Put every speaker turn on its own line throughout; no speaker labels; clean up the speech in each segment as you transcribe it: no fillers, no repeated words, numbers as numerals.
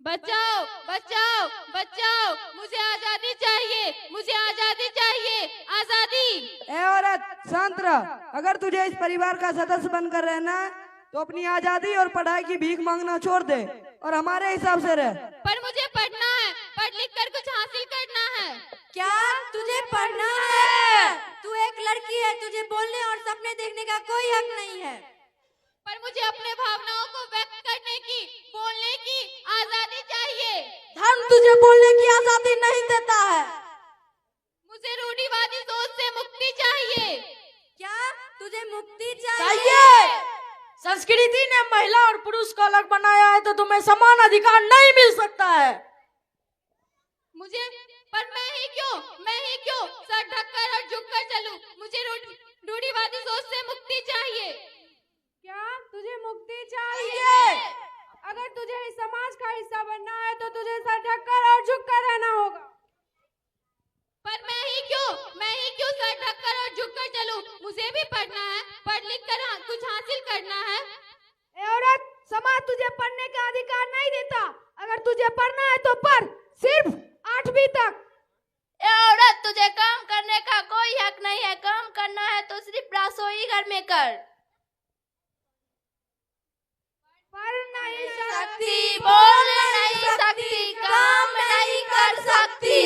बचाओ बचाओ बचाओ, मुझे आजादी चाहिए, मुझे आजादी चाहिए, आजादी।
ए औरत शांत रह। अगर तुझे इस परिवार का सदस्य बनकर रहना है तो अपनी आजादी और पढ़ाई की भीख मांगना छोड़ दे और हमारे हिसाब से रह।
पर मुझे पढ़ना है, पढ़ लिख कर कुछ हासिल करना है।
क्या तुझे पढ़ना है? तू एक लड़की है, तुझे बोलने और सपने देखने का कोई हक नहीं है।
पर मुझे अपने भावनाओं को व्यक्त करने की, बोलने की आजादी चाहिए।
धर्म तुझे बोलने की आजादी नहीं देता है।
मुझे रूढ़िवादी सोच से मुक्ति चाहिए।
क्या तुझे मुक्ति चाहिए?
संस्कृति ने महिला और पुरुष को अलग बनाया है तो तुम्हें समान अधिकार नहीं मिल सकता है।
मुझे पर मैं ही क्यों सर ढककर और झुककर चलूं? मुझे रूढ़िवादी सोच से मुक्ति चाहिए।
क्या तुझे मुक्ति चाहिए? अगर तुझे इस समाज का हिस्सा बनना है तो तुझे सर ढककर और झुककर रहना होगा।
पर मैं ही क्यों सर ढककर और झुककर चलूं? मुझे भी पढ़ना है, पढ़ लिख कर कुछ हासिल करना है।
ए औरत, समाज तुझे पढ़ने का अधिकार नहीं देता। अगर तुझे पढ़ना है तो पढ़, सिर्फ 8वीं तक।
ए औरत, तुझे काम करने का कोई हक नहीं है। काम करना है तो सिर्फ रसोई घर में कर।
पढ़ नहीं
सकती, बोल नहीं सकती, काम नहीं कर सकती।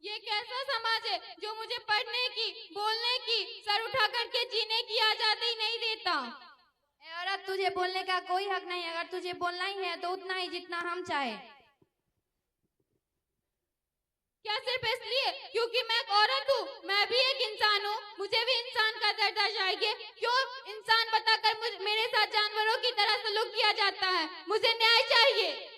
ये कैसा समाज है जो मुझे पढ़ने की, बोलने की, सर उठा करके जीने की आजादी नहीं देता?
ए औरत, तुझे बोलने का कोई हक नहीं। अगर तुझे बोलना ही है तो उतना ही जितना हम चाहे।
क्या सिर्फ इसलिए क्योंकि मैं एक औरत हूँ? मैं भी एक इंसान हूँ, मुझे भी इंसान का दर्जा चाहिए। क्यों इंसान बताकर मेरे साथ जानवरों की तरह सलूक किया जाता है? मुझे न्याय चाहिए।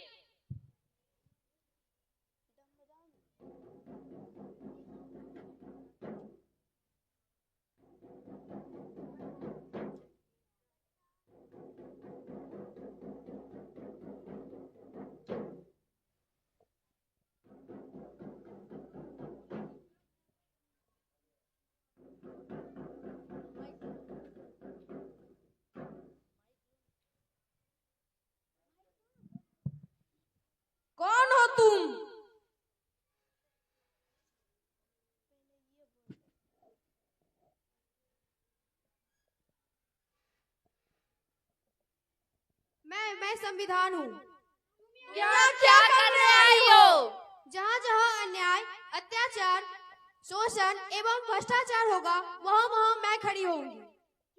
कौन हो तुम? मैं संविधान हूँ।
क्या क्या करने आई हो?
जहाँ जहाँ अन्याय, अत्याचार, शोषण एवं भ्रष्टाचार होगा वहाँ वहाँ मैं खड़ी होंगी।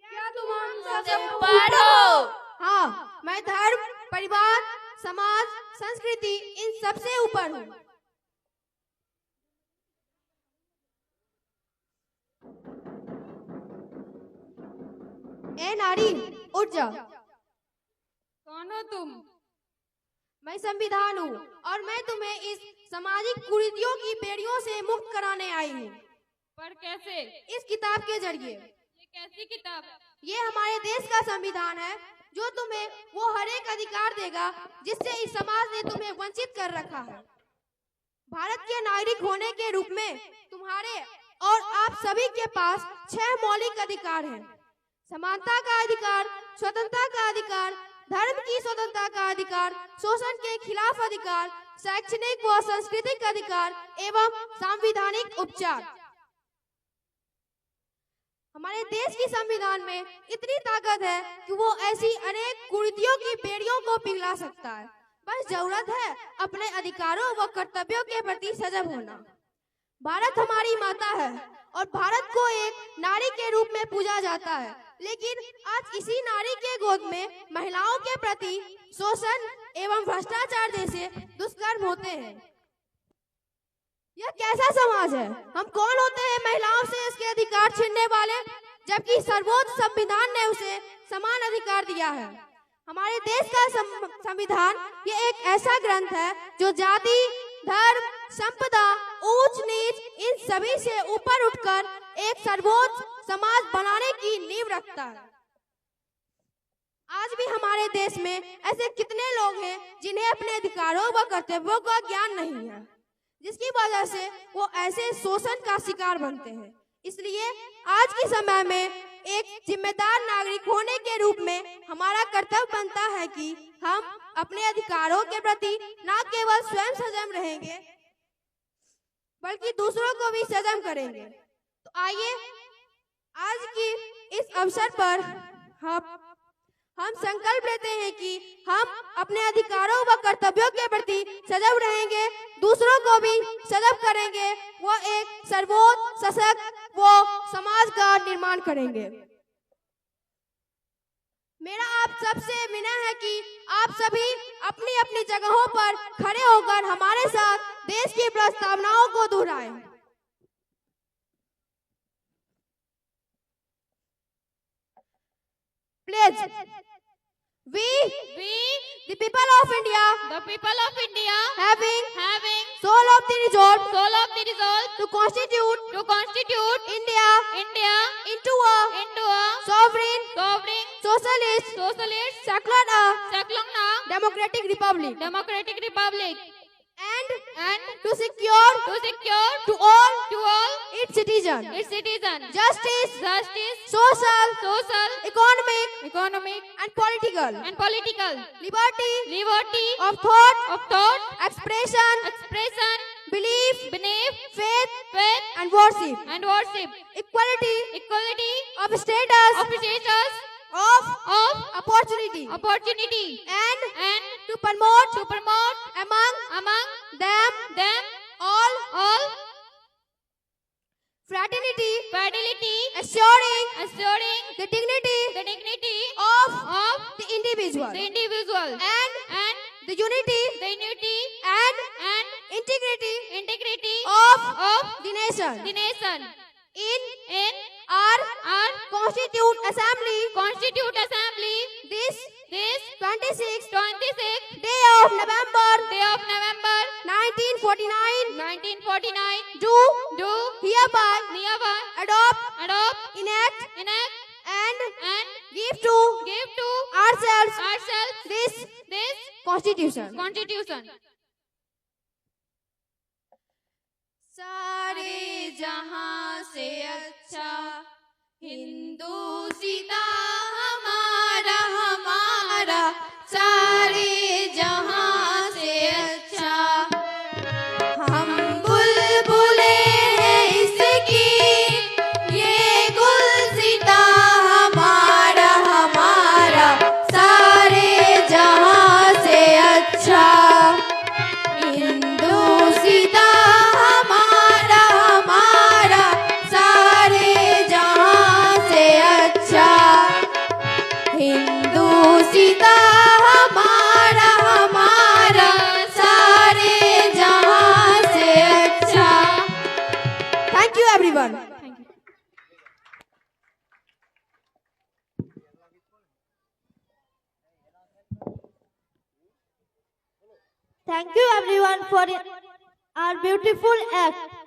क्या तुम हम सबसे
ऊपर हो?
हाँ, मैं धर्म, परिवार, समाज, संस्कृति इन सबसे ऊपर हूँ। ए नारी, उठ जा।
कौन हो तुम?
मैं संविधान हूँ और मैं तुम्हें इस सामाजिक कुरीतियों की बेड़ियों से मुक्त कराने आई हूँ।
पर कैसे?
इस किताब के जरिए।
ये कैसी किताब है?
ये हमारे देश का संविधान है जो तुम्हें वो हर एक अधिकार देगा जिससे इस समाज ने तुम्हें वंचित कर रखा है। भारत के नागरिक होने के रूप में तुम्हारे और आप सभी के पास 6 मौलिक अधिकार हैं। समानता का अधिकार, स्वतंत्रता का अधिकार, धर्म की स्वतंत्रता का अधिकार, शोषण के खिलाफ अधिकार, शैक्षणिक व सांस्कृतिक अधिकार एवं संवैधानिक उपचार। हमारे देश की संविधान में इतनी ताकत है कि वो ऐसी अनेक कुरीतियों की बेड़ियों को पिघला सकता है। बस जरूरत है अपने अधिकारों व कर्तव्यों के प्रति सजग होना। भारत हमारी माता है और भारत को एक नारी के रूप में पूजा जाता है, लेकिन आज इसी नारी के गोद में महिलाओं के प्रति शोषण एवं भ्रष्टाचार जैसे दुष्कर्म होते हैं। यह कैसा समाज है? हम कौन होते हैं महिलाओं से इसके अधिकार छीनने वाले, जबकि सर्वोच्च संविधान ने उसे समान अधिकार दिया है। हमारे देश का संविधान ये एक ऐसा ग्रंथ है जो जाति, धर्म, संपदा, ऊंच नीच इन सभी से ऊपर उठकर एक सर्वोच्च समाज बनाने की नींव रखता है। आज भी हमारे देश में ऐसे कितने लोग हैं जिन्हें अपने अधिकारों व कर्तव्यों का ज्ञान नहीं है, जिसकी वजह से वो ऐसे शोषण का शिकार बनते हैं। इसलिए आज के समय में एक जिम्मेदार नागरिक होने के रूप में हमारा कर्तव्य बनता है कि हम अपने अधिकारों के प्रति न केवल स्वयं सजग रहेंगे बल्कि दूसरों को भी सजग करेंगे। तो आइए आज की इस अवसर पर हम संकल्प लेते हैं कि हम अपने अधिकारों व कर्तव्यों के प्रति सजग रहेंगे, दूसरों को भी सजग करेंगे, वो एक सर्वोच्च सशक्त वो समाज का निर्माण करेंगे। मेरा आप सबसे विनय है कि आप सभी अपनी अपनी जगहों पर खड़े होकर हमारे साथ देश की प्रस्तावनाओं को दोहराएं। Pledge. We, the people of India, having soul of the resolve to constitute India into a sovereign, socialist, secular, democratic republic, and to secure to all its citizens justice, social, economic and political liberty of thought, expression, belief, faith and worship, equality of status, of opportunity, and to promote among them all fraternity, assuring the dignity of the individual and the unity and integrity of the nation. In our Constituent Assembly, this 26th day of November 1949 do hereby adopt, enact and give to ourselves this Constitution.
सारे जहां से अच्छा हिंदुस्तान हमारा सारे जहां से अच्छा हम बुलबुले हैं इसकी ये गुलसितां हमारा सारे जहां से अच्छा Hindustan
everyone.
Thank you everyone for our beautiful act.